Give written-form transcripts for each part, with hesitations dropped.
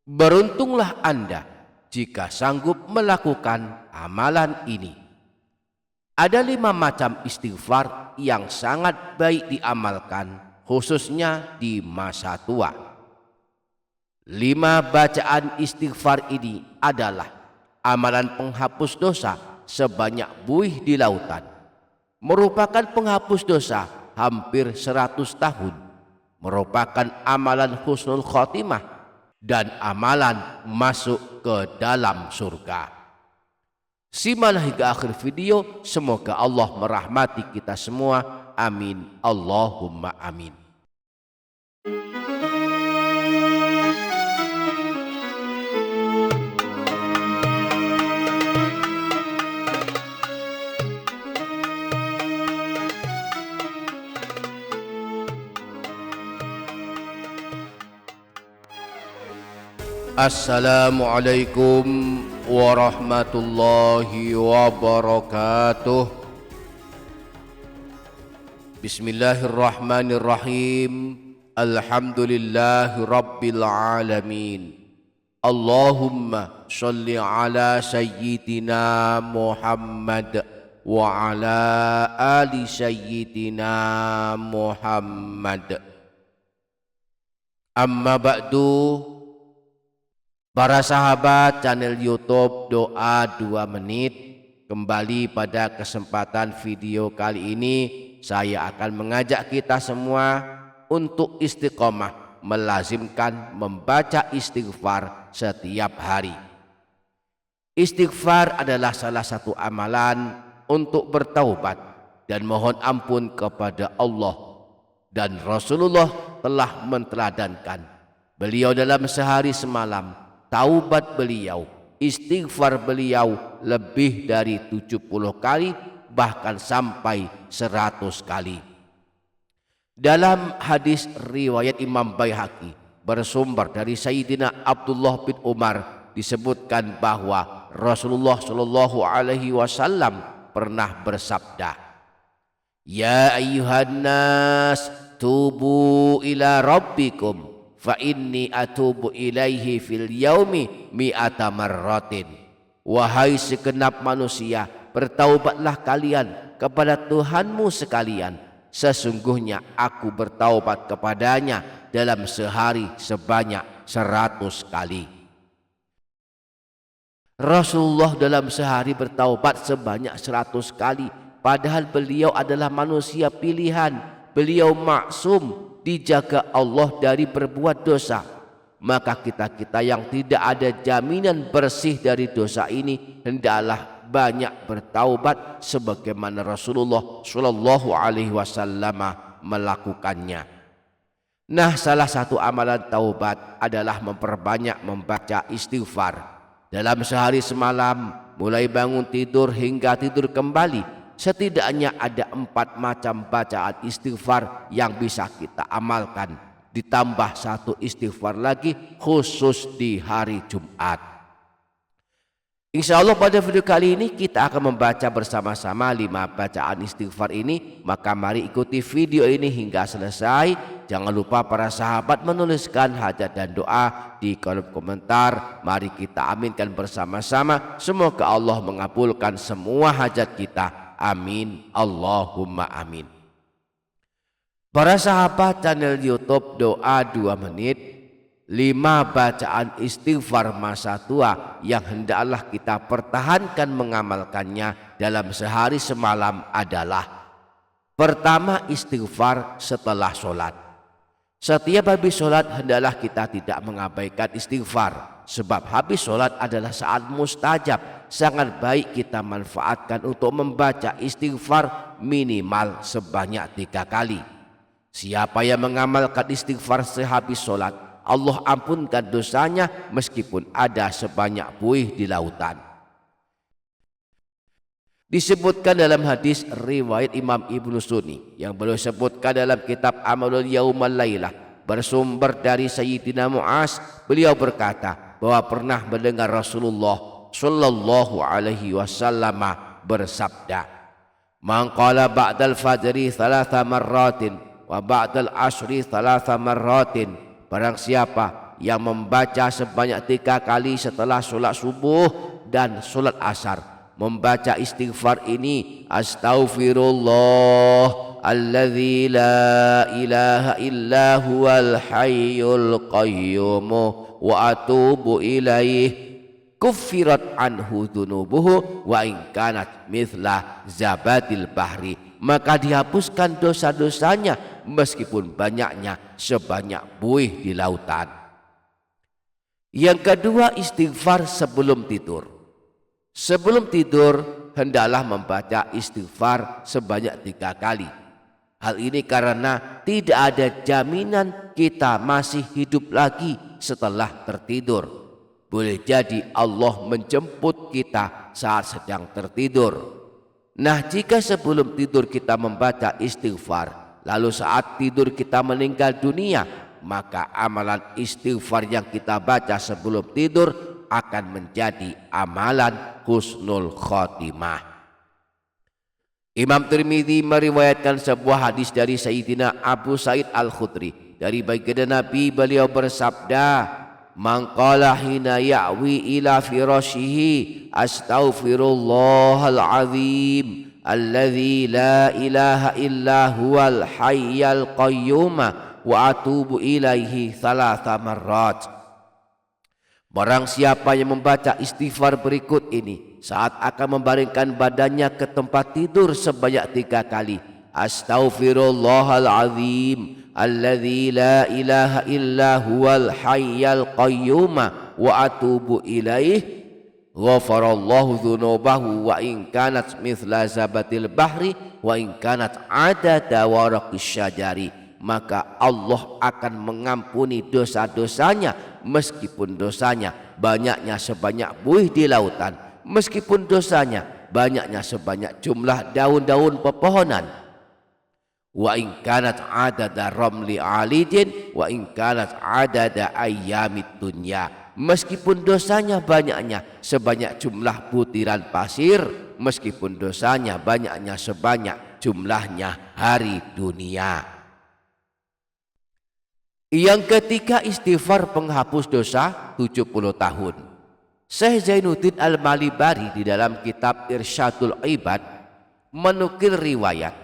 Beruntunglah Anda jika sanggup melakukan amalan ini. Ada 5 macam istighfar yang sangat baik diamalkan, khususnya di masa tua. 5 bacaan istighfar ini adalah amalan penghapus dosa sebanyak buih di lautan, merupakan penghapus dosa hampir 100 tahun, merupakan amalan husnul khotimah, dan amalan masuk ke dalam surga. Simaklah hingga akhir video, semoga Allah merahmati kita semua. Amin. Allahumma amin. Assalamualaikum warahmatullahi wabarakatuh. Bismillahirrahmanirrahim. Alhamdulillahi rabbil alamin. Allahumma sholli ala sayyidina Muhammad wa ala ali sayyidina Muhammad. Amma ba'du. Para sahabat channel YouTube Doa 2 Menit, kembali pada kesempatan video kali ini saya akan mengajak kita semua untuk istiqomah melazimkan membaca istighfar setiap hari. Istighfar adalah salah satu amalan untuk bertaubat dan mohon ampun kepada Allah, dan Rasulullah telah menteladankan beliau dalam sehari semalam. Taubat beliau, istighfar beliau lebih dari 70 kali, bahkan sampai 100 kali. Dalam hadis riwayat Imam Baihaqi bersumber dari Sayyidina Abdullah bin Umar disebutkan bahwa Rasulullah Shallallahu Alaihi Wasallam pernah bersabda, "Ya ayyuhan nas, tubu ila rabbikum fa inni atubu ilaihi fil yaumi mi'ata marratin." Wahai segenap manusia, bertaubatlah kalian kepada Tuhanmu sekalian, sesungguhnya aku bertaubat kepadanya dalam sehari sebanyak 100 kali. Rasulullah dalam sehari bertaubat sebanyak 100 kali, padahal beliau adalah manusia pilihan, beliau maksum, dijaga Allah dari berbuat dosa. Maka kita yang tidak ada jaminan bersih dari dosa ini hendaklah banyak bertaubat sebagaimana Rasulullah Shallallahu Alaihi Wasallam melakukannya. Nah, salah satu amalan taubat adalah memperbanyak membaca istighfar. Dalam sehari semalam, mulai bangun tidur hingga tidur kembali, setidaknya ada 4 macam bacaan istighfar yang bisa kita amalkan, ditambah 1 istighfar lagi khusus di hari Jumat. Insya Allah pada video kali ini kita akan membaca bersama-sama 5 bacaan istighfar ini. Maka mari ikuti video ini hingga selesai. Jangan lupa para sahabat menuliskan hajat dan doa di kolom komentar. Mari kita aminkan bersama-sama, semoga Allah mengabulkan semua hajat kita. Amin. Allahumma amin. Para sahabat channel YouTube Doa 2 Menit, 5 bacaan istighfar masa tua yang hendaklah kita pertahankan mengamalkannya dalam sehari semalam adalah: pertama, istighfar setelah sholat. Setiap habis sholat hendaklah kita tidak mengabaikan istighfar, sebab habis sholat adalah saat mustajab. Sangat baik kita manfaatkan untuk membaca istighfar minimal sebanyak 3 kali. Siapa yang mengamalkan istighfar sehabis sholat, Allah ampunkan dosanya meskipun ada sebanyak buih di lautan. Disebutkan dalam hadis riwayat Imam Ibnu Sunni yang beliau sebutkan dalam kitab Amalul Yaumal Lailah, bersumber dari Sayyidina Mu'az, beliau berkata bahwa pernah mendengar Rasulullah Shallallahu Alaihi Wasallam bersabda, "Man qala ba'dal fajri 3 marratin wa ba'dal asri 3 marratin." Barang siapa yang membaca sebanyak 3 kali setelah solat subuh dan solat asar. Membaca istighfar ini, astaghfirullah alladzi la ilaha illa huwal hayyul qayyum wa atubu ilaih, kuffirat anhu dzunubuhu wa in kanat mithla zabatil bahri, maka dihapuskan dosa-dosanya meskipun banyaknya sebanyak buih di lautan. Yang kedua, istighfar sebelum tidur. Sebelum tidur hendaklah membaca istighfar sebanyak 3 kali. Hal ini karena tidak ada jaminan kita masih hidup lagi setelah tertidur. Boleh jadi Allah menjemput kita saat sedang tertidur. Nah, jika sebelum tidur kita membaca istighfar, lalu saat tidur kita meninggal dunia, maka amalan istighfar yang kita baca sebelum tidur akan menjadi amalan husnul khotimah. Imam Tirmidzi meriwayatkan sebuah hadis dari Sayyidina Abu Sa'id Al-Khudri dari baginda Nabi, beliau bersabda, man qala hina ya'wi ila firashihi astaghfirullahal azim alladzi la ilaha illa huwal hayyal qayyum wa atubu ilaihi 3 marrat. Barang siapa yang membaca istighfar berikut ini saat akan membaringkan badannya ke tempat tidur sebanyak 3 kali, astaghfirullahal azim alladzi la ilaha illa huwal hayyal qayyum wa atubu ilaih, ghafarallahu dzunubahu wa in kanat mithla zabatil bahri wa in kanat adada waraqis syajari, maka Allah akan mengampuni dosa-dosanya meskipun dosanya banyaknya sebanyak buih di lautan, meskipun dosanya banyaknya sebanyak jumlah daun-daun pepohonan. Wa in kanat adada ramli alidin wa in kanat adada ayyamid dunya, meskipun dosanya banyaknya sebanyak jumlah butiran pasir, meskipun dosanya banyaknya sebanyak jumlahnya hari dunia. Yang ketiga, istighfar penghapus dosa 70 tahun. Syekh Zainuddin Al-Malibari di dalam kitab Irsyadul Ibad menukil riwayat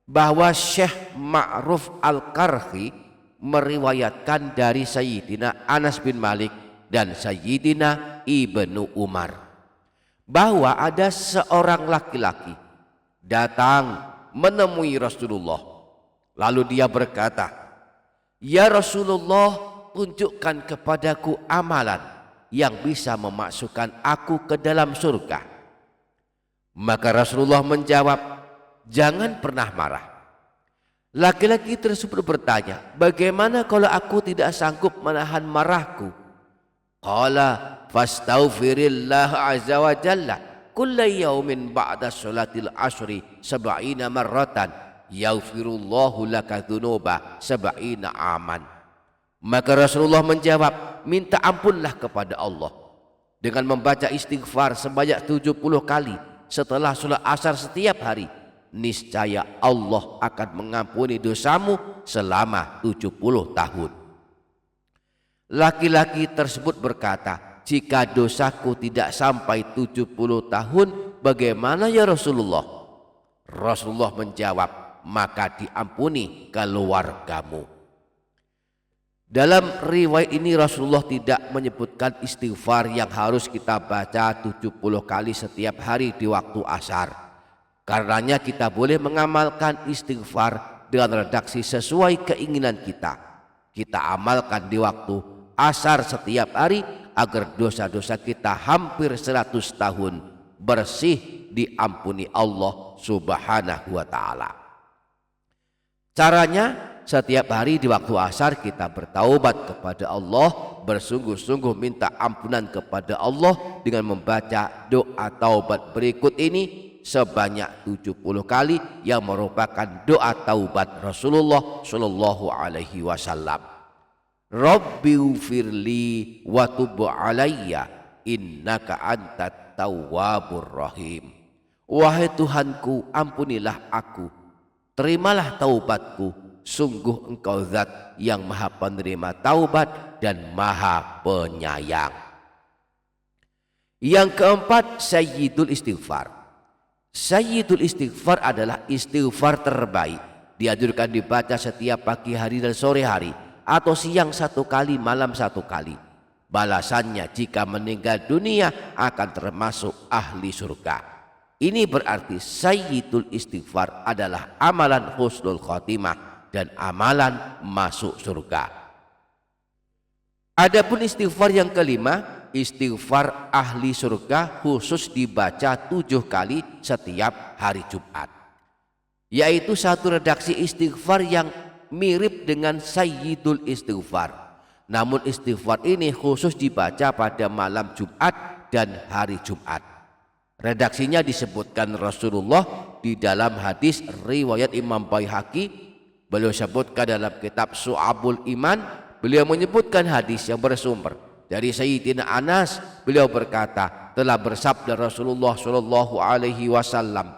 bahwa Syekh Ma'ruf Al-Karhi meriwayatkan dari Sayyidina Anas bin Malik dan Sayyidina Ibnu Umar bahwa ada seorang laki-laki datang menemui Rasulullah, lalu dia berkata, "Ya Rasulullah, tunjukkan kepadaku amalan yang bisa memasukkan aku ke dalam surga." Maka Rasulullah menjawab, "Jangan pernah marah." Laki-laki tersebut bertanya, "Bagaimana kalau aku tidak sanggup menahan marahku?" Qala fastaghfirillah azza wa jalla kulla yaumin ba'da salatil asri 70 marratan yaghfirullahu laka dzunuba 70 aman. Maka Rasulullah menjawab, minta ampunlah kepada Allah dengan membaca istighfar sebanyak 70 kali setelah sholat asar setiap hari. Niscaya Allah akan mengampuni dosamu selama 70 tahun. Laki-laki tersebut berkata, "Jika dosaku tidak sampai 70 tahun, bagaimana ya Rasulullah?" Rasulullah menjawab, "Maka diampuni keluargamu." Dalam riwayat ini Rasulullah tidak menyebutkan istighfar yang harus kita baca 70 kali setiap hari di waktu asar. Karenanya kita boleh mengamalkan istighfar dengan redaksi sesuai keinginan kita. Kita amalkan di waktu asar setiap hari agar dosa-dosa kita hampir 100 tahun bersih diampuni Allah Subhanahu wa ta'ala. Caranya, setiap hari di waktu asar kita bertaubat kepada Allah, bersungguh-sungguh minta ampunan kepada Allah dengan membaca doa taubat berikut ini sebanyak 70 kali yang merupakan doa taubat Rasulullah sallallahu alaihi wasallam. Rabbighfirli wa tub alayya innaka antat tawwabur rahim. Wahai Tuhanku, ampunilah aku, terimalah taubatku, sungguh Engkau zat yang maha penerima taubat dan Maha Penyayang. Yang keempat, Sayyidul Istighfar. Sayyidul Istighfar adalah istighfar terbaik. Dianjurkan dibaca setiap pagi hari dan sore hari, atau siang 1 kali, malam 1 kali. Balasannya jika meninggal dunia akan termasuk ahli surga. Ini berarti Sayyidul Istighfar adalah amalan husnul khotimah dan amalan masuk surga. Adapun istighfar yang kelima, istighfar ahli surga khusus dibaca 7 kali setiap hari Jumat. Yaitu satu redaksi istighfar yang mirip dengan Sayyidul Istighfar. Namun istighfar ini khusus dibaca pada malam Jumat dan hari Jumat. Redaksinya disebutkan Rasulullah di dalam hadis riwayat Imam Baihaqi. Beliau sebutkan dalam kitab Syu'abul Iman. Beliau menyebutkan hadis yang bersumber dari Sayyidina Anas. Beliau berkata, telah bersabda Rasulullah sallallahu alaihi wasallam,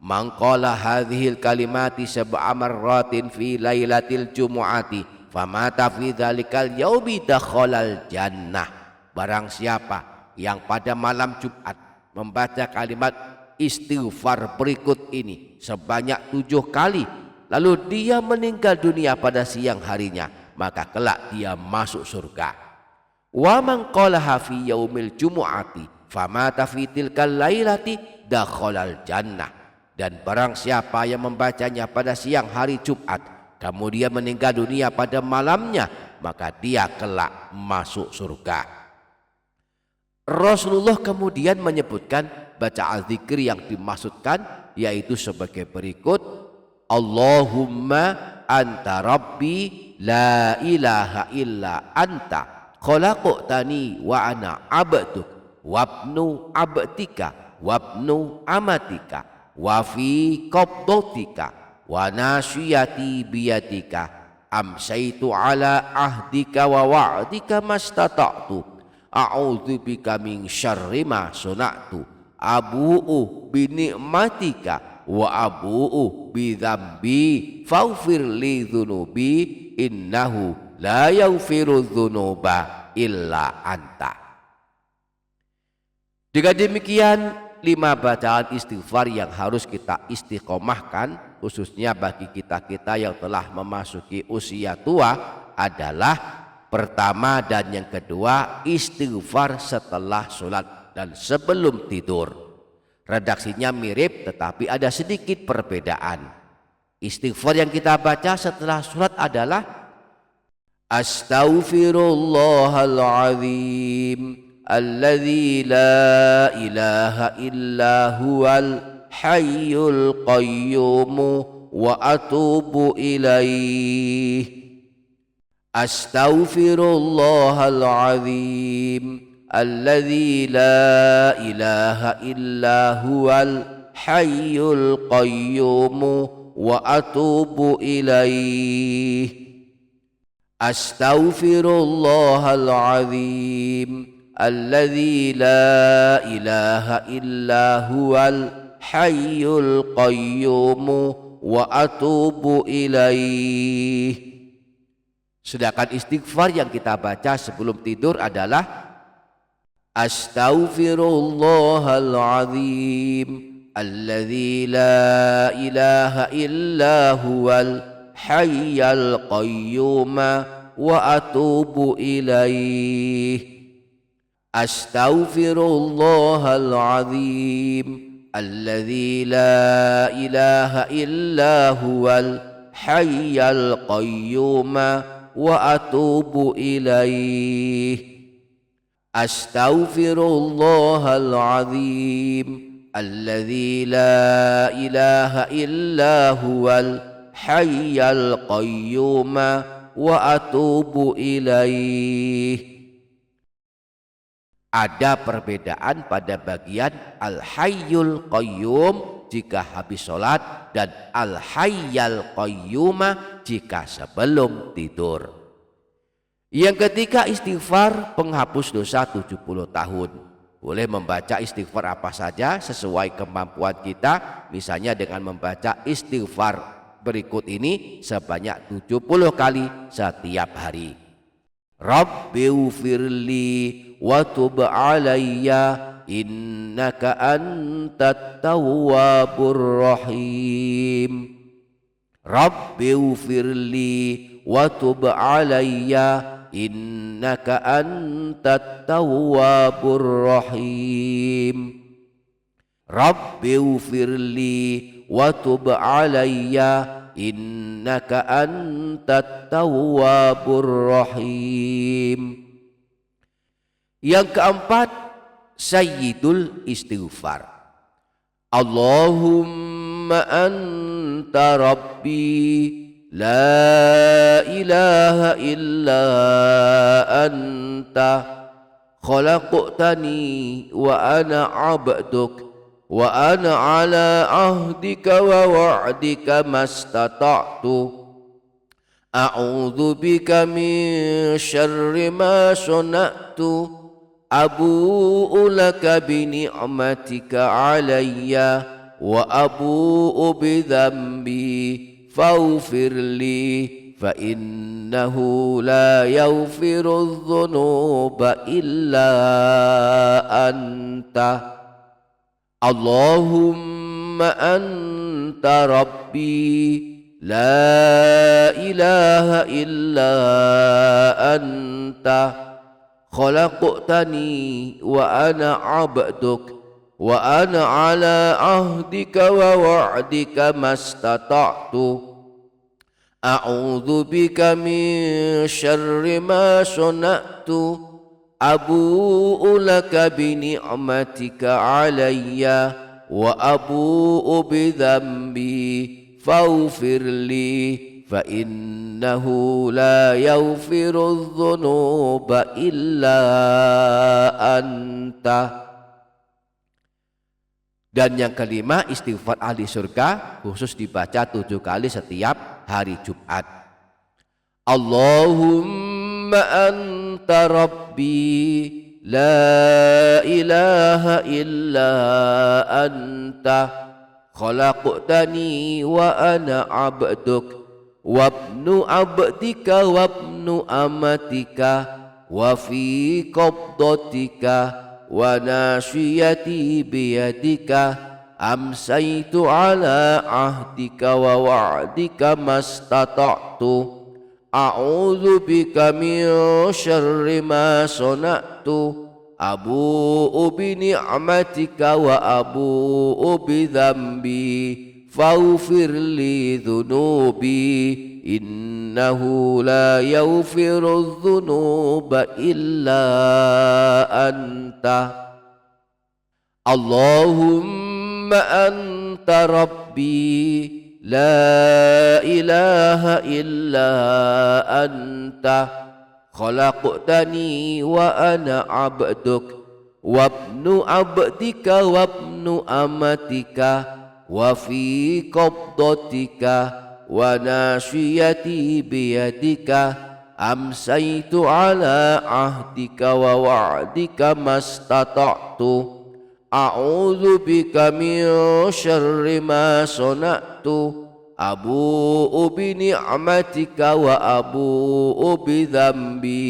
"Man qala hadhil kalimati sab'a marratin fi lailatil jumu'ati famata fi dzalikal yaumi dakhalal jannah." Barang siapa yang pada malam Jumat membaca kalimat istighfar berikut ini sebanyak 7 kali, lalu dia meninggal dunia pada siang harinya, maka kelak dia masuk surga. Wa man qalaha fi yaumil jumu'ati famata fi tilkal lailati dakhalal jannah. Dan barang siapa yang membacanya pada siang hari Jumat kemudian meninggal dunia pada malamnya, maka dia kelak masuk surga. Rasulullah kemudian menyebutkan bacaan zikir yang dimaksudkan, yaitu sebagai berikut: Allahumma anta rabbi la ilaha illa anta khalaqtani wa ana abduk wabnu abdika wabnu amatika wa fi qabdatika wa nasyiyati biyadika amsaitu ala ahdika wa wa'dika mastata'tu a'udzubika min syarri ma suna'tu abu'u bi ni'matika wa abu'u bi dzambi faghfir li dzunubi innahu la yaghfiru dzunuba illa anta. Dengan demikian 5 bacaan istighfar yang harus kita istiqomahkan, khususnya bagi kita-kita yang telah memasuki usia tua, adalah pertama dan yang kedua, istighfar setelah sholat dan sebelum tidur. Redaksinya mirip tetapi ada sedikit perbedaan. Istighfar yang kita baca setelah sholat adalah Astaghfirullahaladzim alladzi la ilaha illa huwal hayyul qayyum wa atubu ilaih. Astaghfirullahaladzim alladzi la ilaha illa huwal hayyul qayyum wa atubu ilaih. Astaghfirullahaladzim alladzi la ilaha illa huwal hayyul qayyum wa atubu ilaih. Sedangkan istighfar yang kita baca sebelum tidur adalah Astaghfirullahaladzim alladzi la ilaha illa huwal hayyul qayyum wa atubu ilaih. Astaghfirullahaladzim alladzi la ilaha illa huwal hayyul qayyum wa atubu ilaih. Astaghfirullahaladzim alladzi la ilaha illa huwal hayyul qayyum wa atubu ilaih. Ada perbedaan pada bagian al-hayyul qayyum jika habis sholat dan al-hayyul qayyum jika sebelum tidur. Yang ketiga, istighfar penghapus dosa 70 tahun. Boleh membaca istighfar apa saja sesuai kemampuan kita, misalnya dengan membaca istighfar berikut ini sebanyak 70 kali setiap hari. Rabbighfirli wa tub alayya innaka antat tawwabur rahim. Rabbighfirli wa tub alayya innaka antat tawwabur rahim. Rabbighfirli wa tub alayya innaka antat tawwabur rahim. Yang keempat, sayyidul istighfar. Allahumma anta rabbi la ilaha illa anta khalaqtani wa ana abduk wa ana ala ahdika wa wa'dika mastata'tu a'udzu bika min syarri ma sana'tu abu'u laka bi ni'matika alayya wa abu'u bi dhanbi faghfirli fa innahu la yaghfiru dhunuba illa anta. Allahumma anta rabbi la ilaha illa anta khalaqtani wa ana abduk wa ana ala ahdika wa wa'dika mastata'tu a'udzu bika min syarri ma sana'tu abu'u laka bi ni'matika alayya wa abu'u bi dhanbi faghfirli fa innahu la yaghfiru dhunuba illa anta. Dan yang kelima, istighfar ahli surga khusus dibaca 7 kali setiap hari Jumat. Allahumma anta rabbi la ilaha illa anta khalaqtani wa ana abduk wabnu abdika wabnu amatika wa fi qabdatika wa nasiyati biyadika amsaitu ala ahdika wa wa'dika mastata'tu a'udzu bika min syarri ma sana'tu abu'u bi ni'matika wa abu'u bi dhanbi faghfir li dhunubi innahu la yaghfiru dhunuba illa anta. Allahumma anta rabbi la ilaha illa anta khalaqtani wa ana abduk wabnu abdika wabnu amatika wa fi qabdatika wa nasiyati biyadika amsaitu ala ahdika wa wa'dika mastata'tu a'udzu bika min syarri ma sana'tu abu'u bi ni'matika wa abu'u bi dhanbi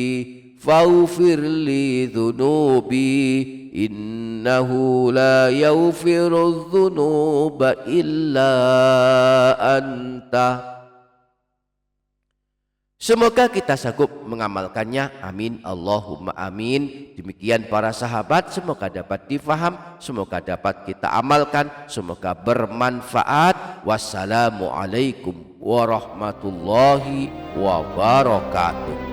faghfir li dhunubi innahu la yaghfiru dhunuba illa anta. Semoga kita sanggup mengamalkannya. Amin Allahumma amin. Demikian para sahabat, semoga dapat difaham, semoga dapat kita amalkan, semoga bermanfaat. Wassalamualaikum warahmatullahi wabarakatuh.